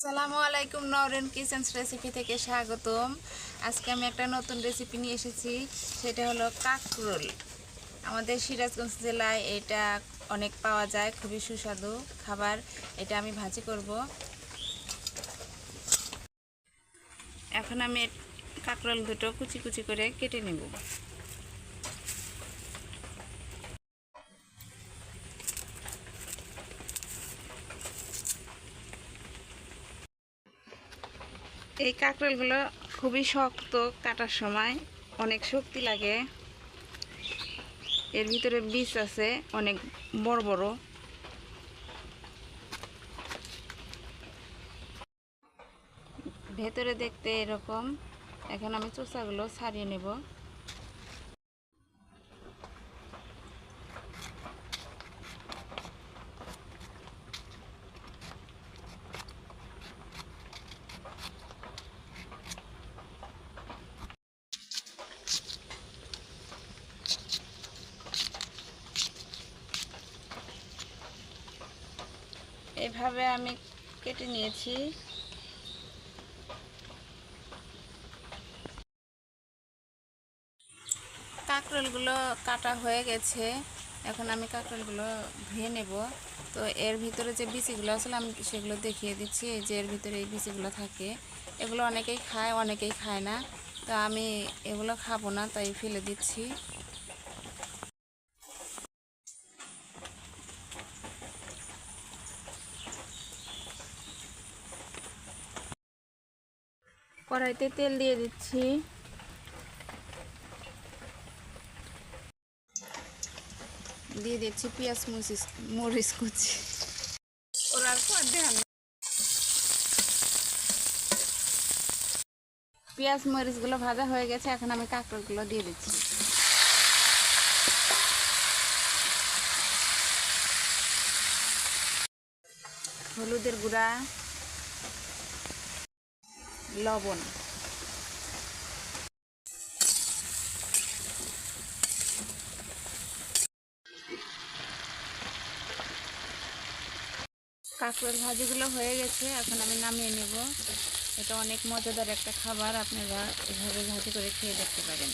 আসসালামু আলাইকুম, নওরিন কিচেনস রেসিপি থেকে স্বাগতম। আজকে আমি একটা নতুন রেসিপি নিয়ে এসেছি, সেটা হলো কাকরোল। আমাদের সিরাজগঞ্জ জেলায় এটা অনেক পাওয়া যায়, খুবই সুস্বাদু খাবার। এটা আমি ভাজি করব। এখন আমি কাকরোল দুটো কুচি কুচি করে কেটে নেব। এই কাকরোলগুলো খুবই শক্ত, কাটার সময় অনেক শক্তি লাগে। এর ভিতরে বীজ আছে অনেক বড় বড়। ভেতরে দেখতে এরকম। এখন আমি চোষাগুলো ছাড়িয়ে নেব। এভাবে আমি কেটে নিয়েছি। কাঁকরোলগুলো কাটা হয়ে গেছে। এখন আমি কাঁকরোলগুলো ধুয়ে নেব। তো এর ভিতরে যে বিচিগুলো আসলে আমি সেগুলো দেখিয়ে দিচ্ছি। এই যে এর ভিতরে এই বিচিগুলো থাকে, এগুলো অনেকেই খায়, অনেকেই খায় না। তো আমি এগুলো খাবো না, তাই ফেলে দিচ্ছি। কড়াইতে তেল দিয়ে দিচ্ছি। দিয়ে দিচ্ছি পেঁয়াজ মরিচ কুচি। ওরা পেঁয়াজ মরিচগুলো ভাজা হয়ে গেছে। এখন আমি কাঁকরোলগুলো দিয়ে দিচ্ছি। হলুদের গুঁড়া, লবণ, কাঁকরোল ভাজিগুলো হয়ে গেছে। এখন আমি নামিয়ে নেব। এটা অনেক মজাদার একটা খাবার, আপনারা এভাবে ভাজি করে খেয়ে দেখতে পারেন।